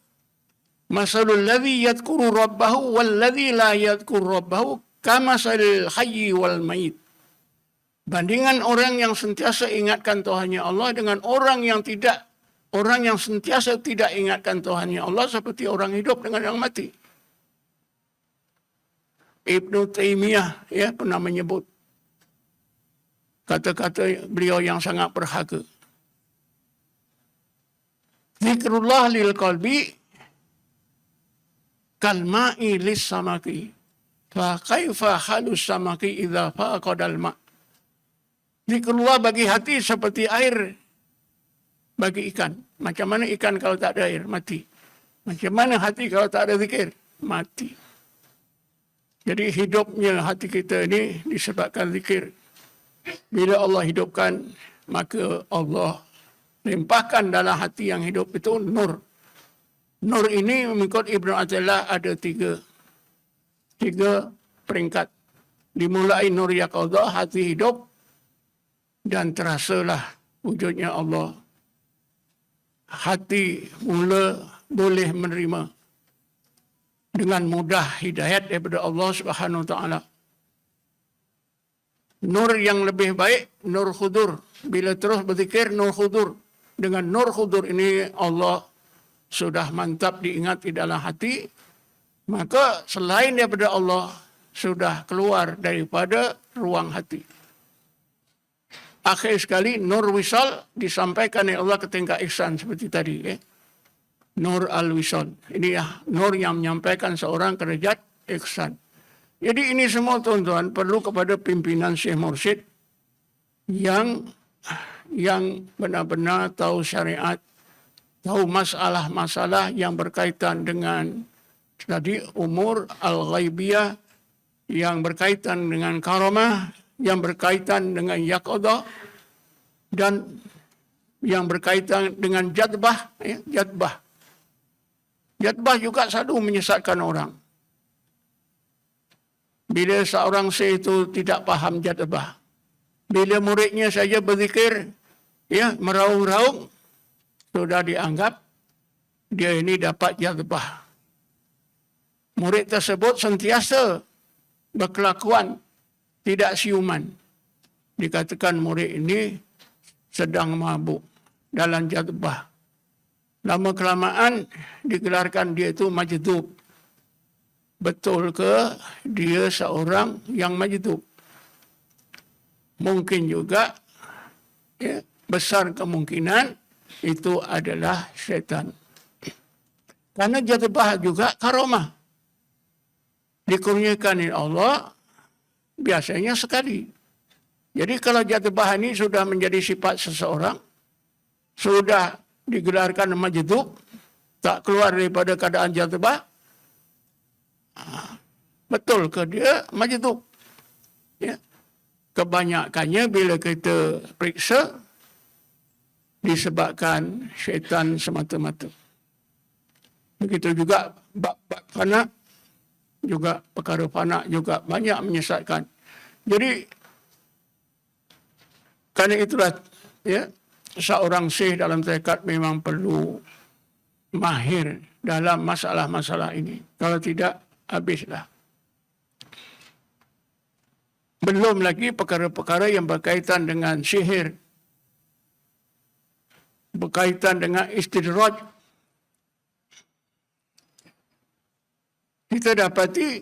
Speaker 1: masalul ladzi yadhkuru rabbahu wal ladzi la yadhkuru rabbahu kamasalil hayyi wal mayit. Bandingan orang yang sentiasa ingatkan Tuhannya Allah dengan orang yang sentiasa tidak ingatkan Tuhannya Allah seperti orang hidup dengan yang mati. Ibnu Taimiyah pernah menyebut kata-kata beliau yang sangat berharga. Zikrullah lil qalbi kalma'i lis samaki. Fa kaifa halus samaki idza faqadal ma'. Zikrullah bagi hati seperti air bagi ikan. Macam mana ikan kalau tak ada air? Mati. Macam mana hati kalau tak ada zikir? Mati. Jadi hidupnya hati kita ini disebabkan zikir. Bila Allah hidupkan, maka Allah limpahkan dalam hati yang hidup itu nur. Nur ini mengikut Ibnu Athaillah ada tiga peringkat. Dimulai nur yaqadhah, hati hidup. dan terasalah wujudnya Allah. Hati mula boleh menerima dengan mudah hidayat daripada Allah Subhanahu Wa Taala. Nur yang lebih baik, nur khudur. Bila terus berzikir, nur khudur. Dengan nur khudur ini Allah sudah mantap diingat di dalam hati, maka selain daripada Allah sudah keluar daripada ruang hati. Akhir sekali, nur wisal disampaikan oleh Allah ke tingkat ihsan seperti tadi. Nur al-wisal. Ini nur yang menyampaikan seorang ke derajat ihsan. Jadi ini semua tuan-tuan perlu kepada pimpinan Syekh Mursyid yang benar-benar tahu syariat, tahu masalah-masalah yang berkaitan dengan tadi umur al-ghaibiyah, yang berkaitan dengan karamah, yang berkaitan dengan yaqadah, dan yang berkaitan dengan jadbah. Jadbah juga selalu menyesatkan orang. Bila seorang syekh itu tidak faham jadbah, bila muridnya saja berzikir, meraung-raung, sudah dianggap dia ini dapat jadbah. Murid tersebut sentiasa berkelakuan tidak siuman. Dikatakan murid ini sedang mabuk dalam jadbah. Lama kelamaan digelarkan dia itu majdub. Betul ke dia seorang yang majdub? Mungkin juga besar kemungkinan itu adalah syaitan. Karena jadbah juga karamah. Dikurniakan oleh Allah biasanya sekali. Jadi kalau jadbah ini sudah menjadi sifat seseorang, sudah digelarkan majdub, tak keluar daripada keadaan jadbah, betul ke dia majdub? Kebanyakannya bila kita periksa disebabkan syaitan semata-mata. Begitu juga bab-bab fana, juga perkara fana juga banyak menyesatkan. Jadi kerana itulah seorang syekh dalam tarekat memang perlu mahir dalam masalah-masalah ini. Kalau tidak, habislah. Belum lagi perkara-perkara yang berkaitan dengan sihir, berkaitan dengan istidraj. Kita dapati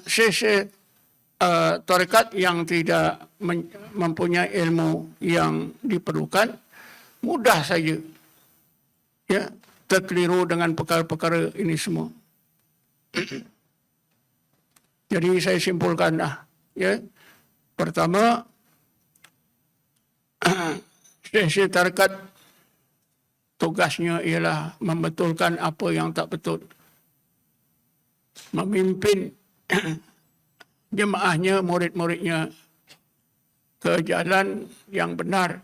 Speaker 1: syekh-syekh tarekat yang tidak mempunyai ilmu yang diperlukan, mudah saja terkeliru dengan perkara-perkara ini semua. Jadi saya simpulkanlah, pertama, syekh-syekh tarekat tugasnya ialah membetulkan apa yang tak betul, memimpin jemaahnya, murid-muridnya ke jalan yang benar,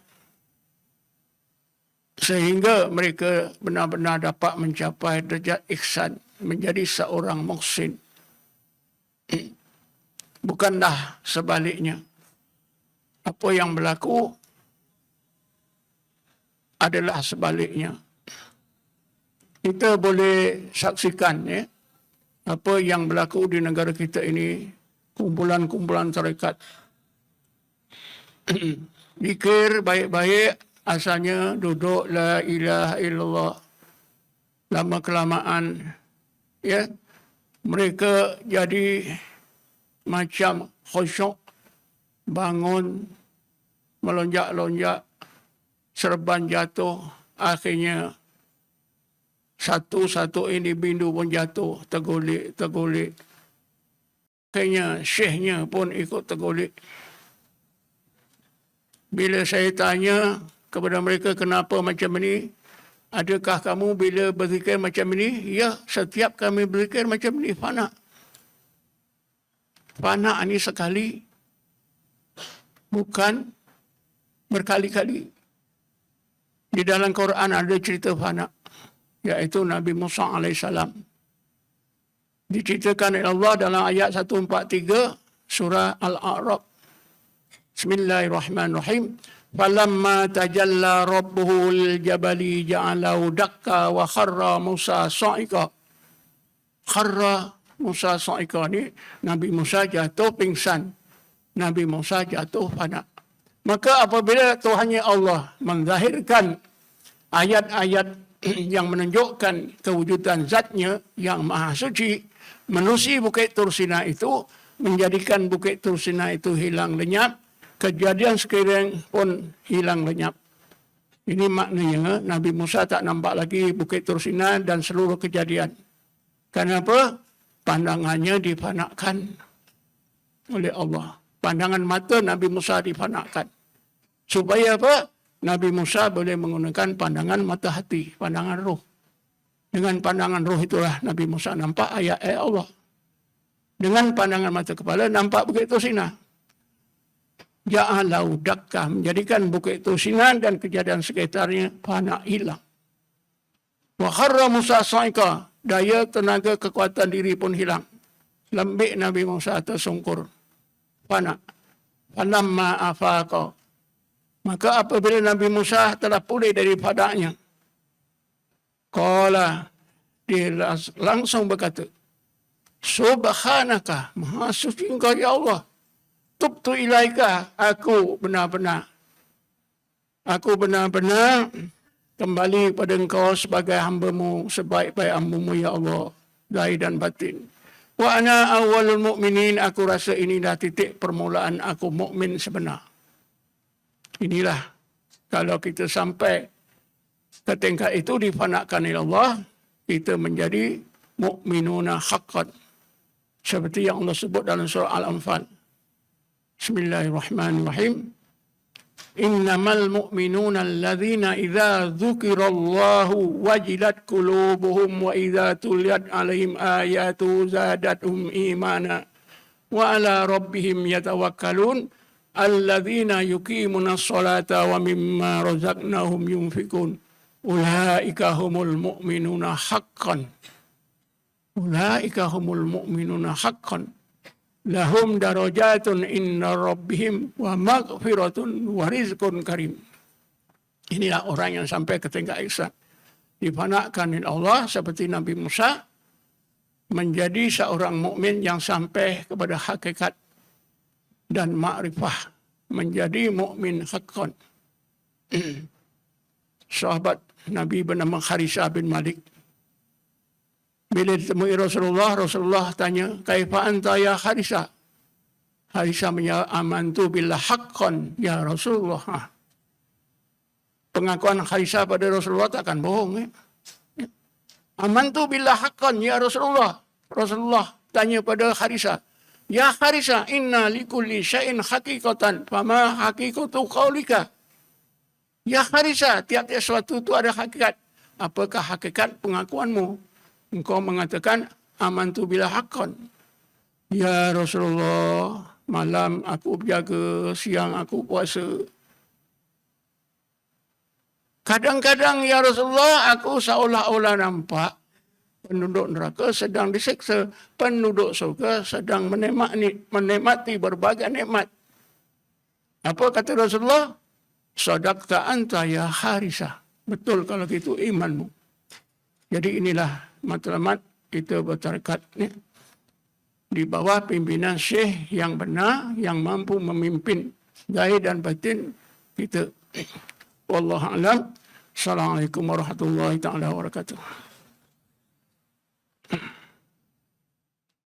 Speaker 1: sehingga mereka benar-benar dapat mencapai derajat ihsan, menjadi seorang muhsin. Bukanlah sebaliknya. Apa yang berlaku adalah sebaliknya. Kita boleh saksikan apa yang berlaku di negara kita ini, kumpulan-kumpulan tarekat. Zikir baik-baik, asalnya duduk la ilaha illallah. Lama kelamaan mereka jadi macam khusyuk, bangun, melonjak-lonjak, serban jatuh, akhirnya satu-satu individu pun jatuh, tergolek. Akhirnya syekhnya pun ikut tergolek. Bila saya tanya kepada mereka kenapa macam ini, adakah kamu bila berzikir macam ini? Ya, setiap kami berzikir macam ini, fana. Fana ini sekali, bukan berkali-kali. Di dalam Quran ada cerita fana, iaitu Nabi Musa AS. Diceritakan oleh Allah dalam ayat 143 surah Al-A'raf. Bismillahirrahmanirrahim. falamma tajalla rabbuhu al-jabali ja'alahu dakka wa kharra Musa sa'iqa. Kharra Musa sa'iqa ni Nabi Musa jatuh pingsan. Nabi Musa jatuh fana. Maka apabila Tuhannya Allah menzahirkan ayat-ayat yang menunjukkan kewujudan zatnya yang maha suci, menusi Bukit Tur Sina itu, menjadikan Bukit Tur Sina itu hilang lenyap, kejadian sekeliling pun hilang lenyap. Ini maknanya Nabi Musa tak nampak lagi Bukit Tur Sina dan seluruh kejadian. Kenapa? Pandangannya difanakan oleh Allah. Pandangan mata Nabi Musa difanakan. Supaya apa? Nabi Musa boleh menggunakan pandangan mata hati, pandangan roh. Dengan pandangan roh itulah Nabi Musa nampak ayat-ayat Allah. Dengan pandangan mata kepala nampak Bukit Tur Sina. Ja'alahu dakka, menjadikan Bukit Tur Sina dan kejadian sekitarnya fana, hilang. Wa kharra Musa sa'iqa, daya tenaga kekuatan diri pun hilang. Lembik Nabi Musa tersungkur. Fana. Falamma afaqa, maka apabila Nabi Musa telah pulih daripadanya, qala, dia langsung berkata, Subhanaka, maha suci engkau ya Allah, tubtu ilaika, aku benar-benar kembali pada engkau sebagai hamba-Mu, sebaik-baik hamba-Mu ya Allah, zahir dan batin. Wa ana awwalul mu'minin, aku rasa inilah titik permulaan aku mukmin sebenar. Inilah kalau kita sampai ke tingkat itu difanakan oleh Allah, kita menjadi mukminuna haqqan. Seperti yang Allah sebut dalam surah Al-Anfal. Bismillahirrahmanirrahim. Innamal mu'minuna alladhina idza dzukirallahu wajilat qulubuhum wa idza tuliyat 'alaihim ayatu zadatuhum imana wa 'ala rabbihim yatawakkalun. Alladzina yuqimuna sholata wa mimma razaqnahum yunfikun. Ulaika humul mu'minuna haqqan. Ulaika humul mu'minuna haqqan. Lahum darajatun inna rabbihim wa maghfiratun wa rizqun karim. Inilah orang yang sampai ke tingkat ihsan. Difanakan oleh Allah seperti Nabi Musa, menjadi seorang mukmin yang sampai kepada hakikat dan ma'rifah, menjadi mukmin haqqan. Sahabat Nabi bernama Harisa bin Malik, bila ditemui Rasulullah tanya, kaifa anta ya Harisa? Harisa menjawab, amantu billah haqqan ya Rasulullah. Pengakuan Harisa pada Rasulullah takkan bohong. Amantu billah haqqan ya Rasulullah. Rasulullah tanya pada Harisa, ya Harisa, inna likulli syai'in haqiqatan, fama haqiqatu qaulika? Ya Harisa, tiap-tiap sesuatu itu ada hakikat. Apakah hakikat pengakuanmu? Engkau mengatakan amantu billah haqqan. Ya Rasulullah, malam aku berjaga, siang aku puasa. Kadang-kadang ya Rasulullah, aku seolah-olah nampak penduduk neraka sedang disiksa, penduduk surga sedang menikmati berbagai nikmat. Apa kata Rasulullah? Sadaqta anta ya Harisa. Betul kalau itu imanmu. Jadi inilah matlamat kita bertarekat ni, di bawah pimpinan syekh yang benar, yang mampu memimpin zahir dan batin kita. Wallahu a'lam. Assalamualaikum warahmatullahi taala wabarakatuh.